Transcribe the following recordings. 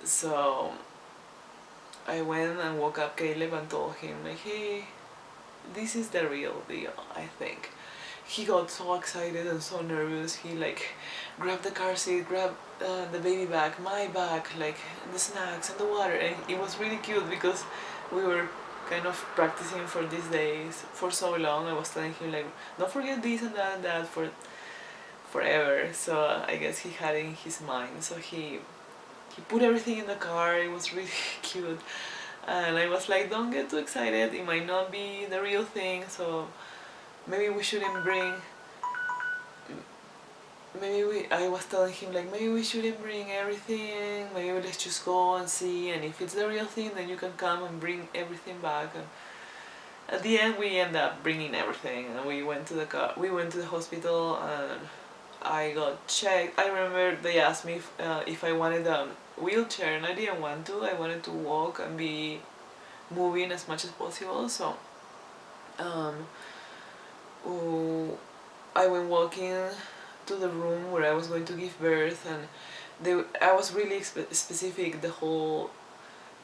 So I went and woke up Caleb and told him like, hey, this is the real deal, I think. He got so excited and so nervous. He like grabbed the car seat, grabbed the baby bag, my bag, like the snacks and the water, and it was really cute because we were kind of practicing for these days for so long. I was telling him like, don't forget this and that for forever. So I guess he had it in his mind. So he put everything in the car. It was really cute, and I was like, don't get too excited. It might not be the real thing. So maybe we shouldn't bring. I was telling him like maybe we shouldn't bring everything. Maybe let's just go and see. And if it's the real thing, then you can come and bring everything back. And at the end, we end up bringing everything. And we went to the car. We went to the hospital and I got checked. I remember they asked me if I wanted a wheelchair, and I didn't want to. I wanted to walk and be moving as much as possible. So um, oh, I went walking to the room where I was going to give birth, and I was really specific the whole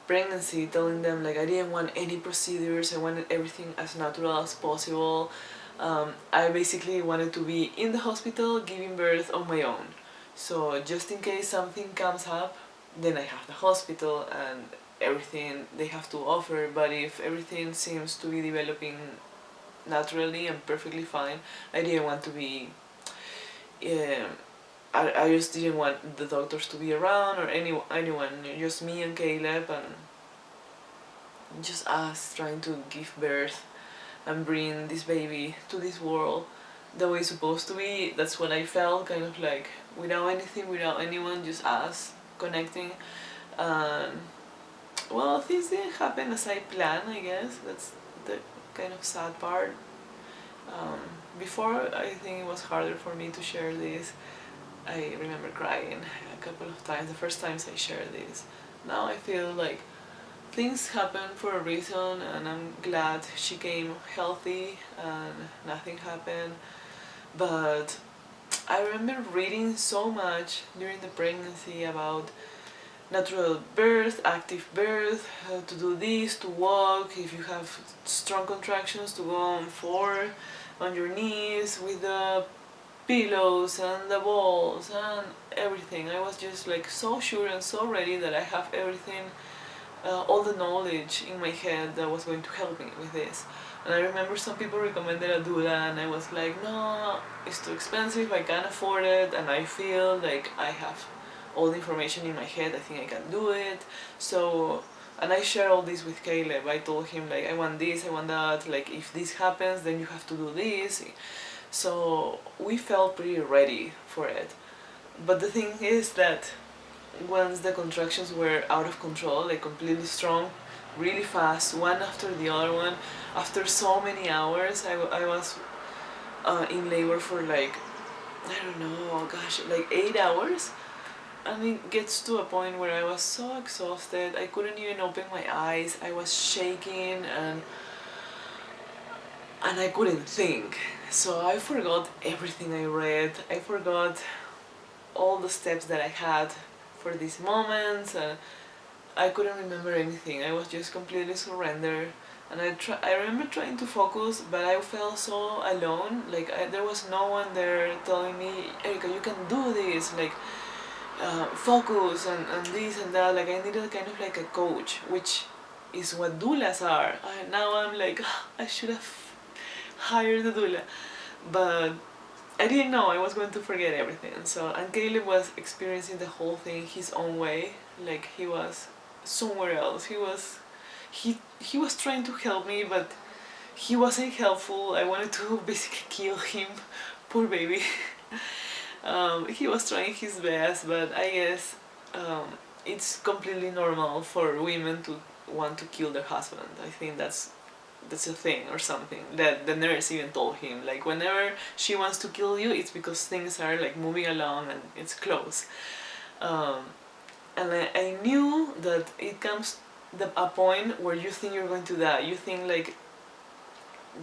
pregnancy, telling them like I didn't want any procedures. I wanted everything as natural as possible. I basically wanted to be in the hospital giving birth on my own. So just in case something comes up, then I have the hospital and everything they have to offer. But if everything seems to be developing naturally and perfectly fine, I didn't want to be. I just didn't want the doctors to be around or anyone. Just me and Caleb and just us trying to give birth and bring this baby to this world the way it's supposed to be. That's what I felt, kind of like without anything, without anyone, just us connecting. And well, things didn't happen as I planned, I guess. That's the kind of sad part. Um, Before, I think it was harder for me to share this. I remember crying a couple of times, the first times I shared this. Now I feel like things happen for a reason, and I'm glad she came healthy and nothing happened. But I remember reading so much during the pregnancy about natural birth, active birth, to do this, to walk, if you have strong contractions, to go on four on your knees with the pillows and the balls and everything. I was just like so sure and so ready that I have everything, all the knowledge in my head that was going to help me with this. And I remember some people recommended a doula, and I was like, no, it's too expensive, I can't afford it, and I feel like I have all the information in my head, I think I can do it. So, and I share all this with Caleb. I told him like, I want this, I want that, like if this happens, then you have to do this. So we felt pretty ready for it. But the thing is that once the contractions were out of control, like completely strong, really fast, one after the other one, after so many hours, I was in labor for like, I don't know, gosh, like 8 hours. And it gets to a point where I was so exhausted, I couldn't even open my eyes, I was shaking, and I couldn't think. So I forgot everything I read, I forgot all the steps that I had for these moments, and I couldn't remember anything. I was just completely surrendered. And I remember trying to focus, but I felt so alone. Like there was no one there telling me, Erica, you can do this. Like focus and this and that. Like I needed kind of like a coach, which is what doulas are. Now I'm like, I should have hired a doula, but I didn't know I was going to forget everything. So, and Caleb was experiencing the whole thing his own way. Like he was somewhere else. He was trying to help me, but he wasn't helpful. I wanted to basically kill him. Poor baby. He was trying his best, but I guess it's completely normal for women to want to kill their husband. I think that's a thing or something that the nurse even told him, like whenever she wants to kill you, it's because things are like moving along and it's close. um, and I knew that it comes a point where you think you're going to die, you think like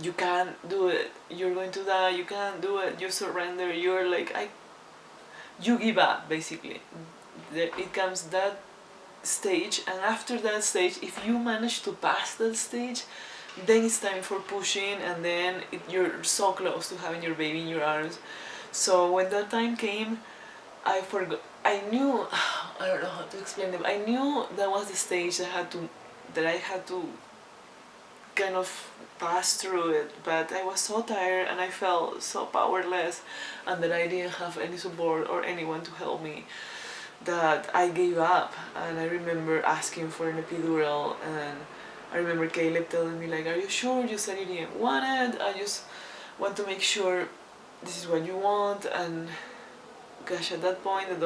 you can't do it, you're going to die, you can't do it, you surrender, you give up basically. It comes that stage, and after that stage, if you manage to pass that stage, then it's time for pushing, and then you're so close to having your baby in your arms. So when that time came, I forgot. I knew, I don't know how to explain it. I knew that was the stage that I had to kind of pass through it, but I was so tired and I felt so powerless, and that I didn't have any support or anyone to help me, that I gave up. And I remember asking for an epidural, and I remember Caleb telling me like, "Are you sure? You said you didn't want it. I just want to make sure this is what you want." And gosh, at that point and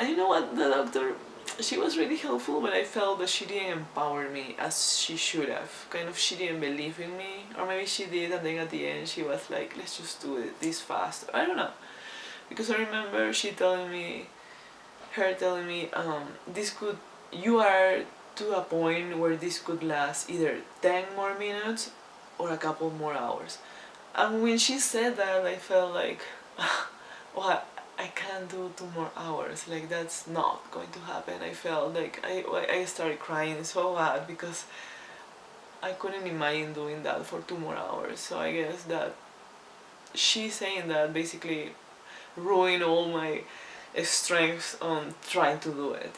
you know what, the doctor, she was really helpful, but I felt that she didn't empower me as she should have. Kind of, she didn't believe in me, or maybe she did, and then at the end she was like, "Let's just do it this fast." I don't know, because I remember her telling me, this could, you are to a point where this could last either 10 more minutes or a couple more hours. And when she said that, I felt like, well, I can't do 2 more hours, like that's not going to happen. I felt like I started crying so bad, because I couldn't imagine doing that for 2 more hours. So I guess that she saying that basically ruined all my strength on trying to do it.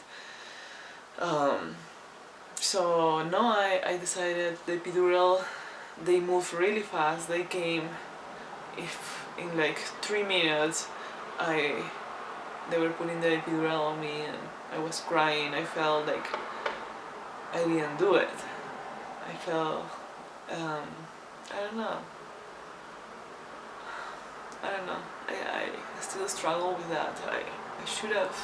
So no, I decided the epidural, they moved really fast. They came, if in like 3 minutes, they were putting the epidural on me, and I was crying. I felt like I didn't do it. I felt, I don't know. I still struggle with that. I should have.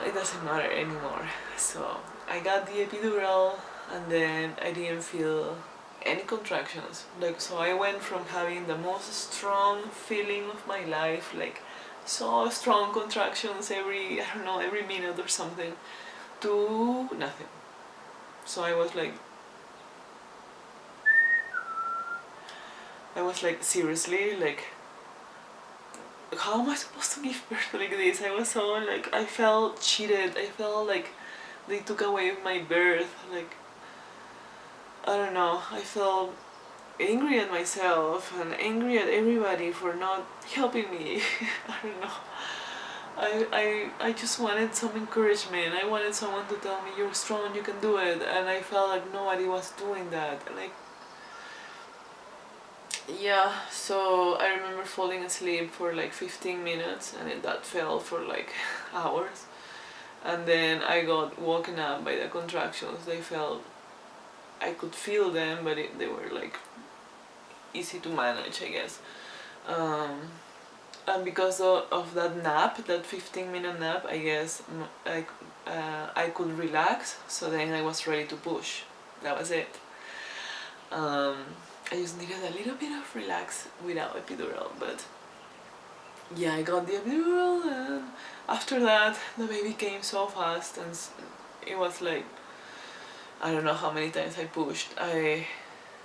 It doesn't matter anymore. So I got the epidural, and then I didn't feel any contractions. Like, so I went from having the most strong feeling of my life, like so strong contractions every, I don't know, every minute or something, to nothing. So I was like seriously, like, how am I supposed to give birth like this? I was so like, I felt cheated. I felt like they took away my birth. Like, I don't know, I felt angry at myself and angry at everybody for not helping me. I don't know. I just wanted some encouragement. I wanted someone to tell me, "You're strong, you can do it." And I felt like nobody was doing that. Like, yeah, so I remember falling asleep for like 15 minutes, and that felt for like hours. And then I got woken up by the contractions. They felt, I could feel them, but they were like easy to manage, I guess. And because of that nap, that 15-minute nap, I guess I could relax, so then I was ready to push. That was it. I just needed a little bit of relax without epidural, but yeah, I got the epidural, and after that the baby came so fast, and it was like, I don't know how many times I pushed.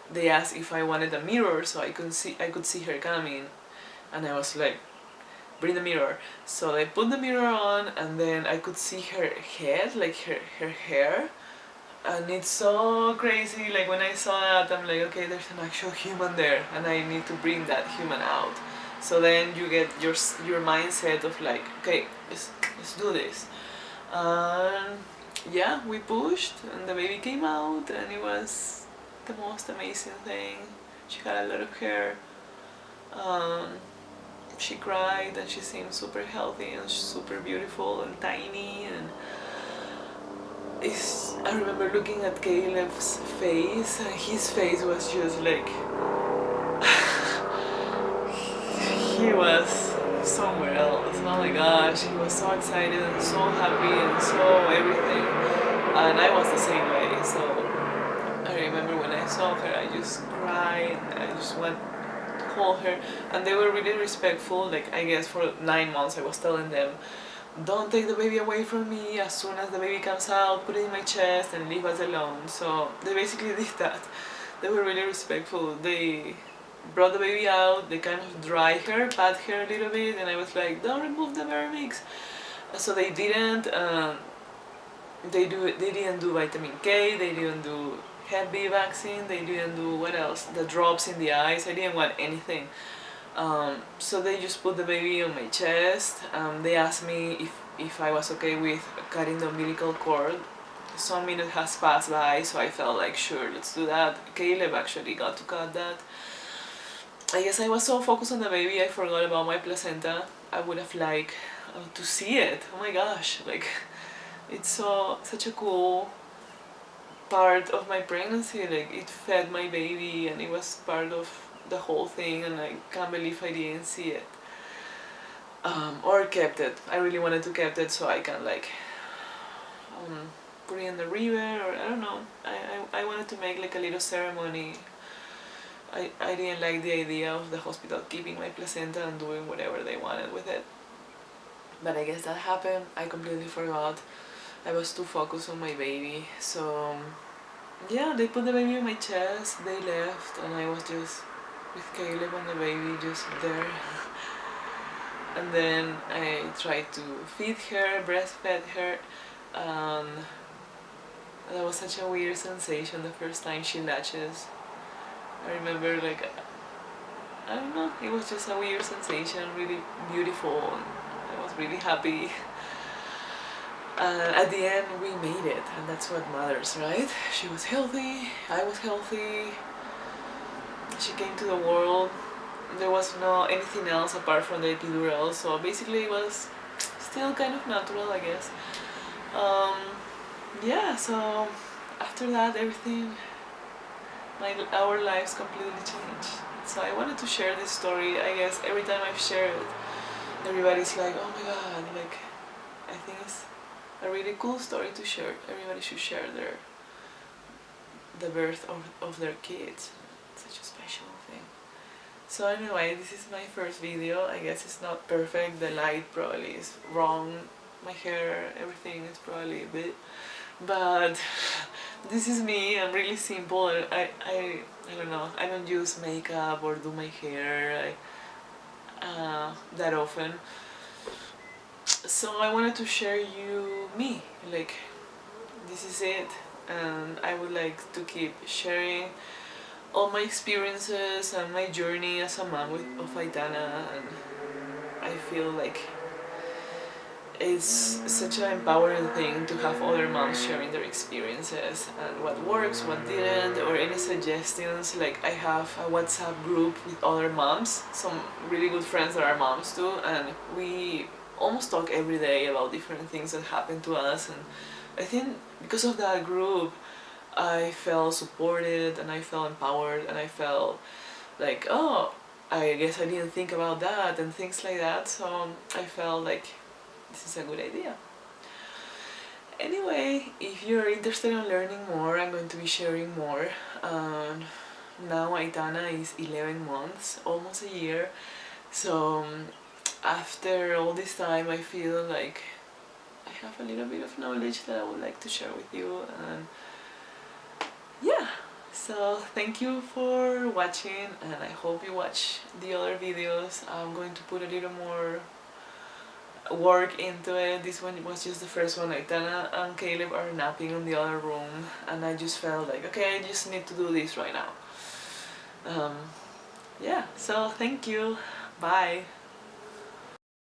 They asked if I wanted a mirror so I could see her coming, and I was like, "Bring the mirror." So they put the mirror on, and then I could see her head, like her hair, and it's so crazy. Like, when I saw that, I'm like, okay, there's an actual human there, and I need to bring that human out. So then you get your mindset of like, okay, let's do this. Yeah, we pushed, and the baby came out, and it was the most amazing thing. She had a lot of hair. She cried, and she seemed super healthy and super beautiful and tiny, and I remember looking at Caleb's face, and his face was just like he was somewhere else. Oh my gosh, he was so excited and so happy and so everything, and I was the same way. So I remember when I saw her, I just cried. I just went to hold her, and they were really respectful. Like, I guess for 9 months I was telling them, "Don't take the baby away from me. As soon as the baby comes out, put it in my chest and leave us alone." So they basically did that. They were really respectful. They brought the baby out, they kind of dry her, pat her a little bit, and I was like, "Don't remove the bare mix." So they didn't they didn't do vitamin K, they didn't do Hep B vaccine, they didn't do what else, the drops in the eyes. I didn't want anything. So they just put the baby on my chest. They asked me if I was okay with cutting the umbilical cord. Some minute has passed by, so I felt like, sure, let's do that. Caleb actually got to cut that. I guess I was so focused on the baby, I forgot about my placenta. I would have liked to see it. Oh my gosh, like, it's such a cool part of my pregnancy. Like, it fed my baby and it was part of the whole thing, and I can't believe I didn't see it. Or kept it. I really wanted to kept it so I can like put it in the river, or I don't know. I wanted to make like a little ceremony. I didn't like the idea of the hospital keeping my placenta and doing whatever they wanted with it. But I guess that happened. I completely forgot. I was too focused on my baby. So yeah, they put the baby on my chest, they left, and I was just with Caleb and the baby just there. And then I tried to feed her, breastfed her, and that was such a weird sensation the first time she latches. I remember, like, I don't know, it was just a weird sensation, really beautiful, and I was really happy. And at the end we made it, and that's what matters, right? She was healthy, I was healthy, she came to the world. There was no anything else apart from the epidural, so basically it was still kind of natural, I guess. Yeah, so after that everything, our lives completely changed. So I wanted to share this story. I guess every time I've shared it, everybody's like, oh my god, like, I think it's a really cool story to share. Everybody should share the birth of their kids. It's such a special thing. So anyway, this is my first video. I guess it's not perfect. The light probably is wrong. My hair, everything is probably a bit, but this is me. I'm really simple. I don't know. I don't use makeup or do my hair that often. So I wanted to share you me. Like, this is it, and I would like to keep sharing all my experiences and my journey as a mom of Aitana, and I feel like it's such an empowering thing to have other moms sharing their experiences and what works, what didn't, or any suggestions. Like, I have a WhatsApp group with other moms, some really good friends that are moms too, and we almost talk every day about different things that happen to us. And I think because of that group I felt supported and I felt empowered, and I felt like, oh, I guess I didn't think about that and things like that. So I felt like this is a good idea. Anyway, if you're interested in learning more, I'm going to be sharing more. Now Aitana is 11 months, almost a year. So after all this time, I feel like I have a little bit of knowledge that I would like to share with you. And yeah, so thank you for watching, and I hope you watch the other videos. I'm going to put a little more work into it. This one was just the first one. Aitana and Caleb are napping in the other room, and I just felt like, okay, I just need to do this right now. Yeah, so thank you. Bye.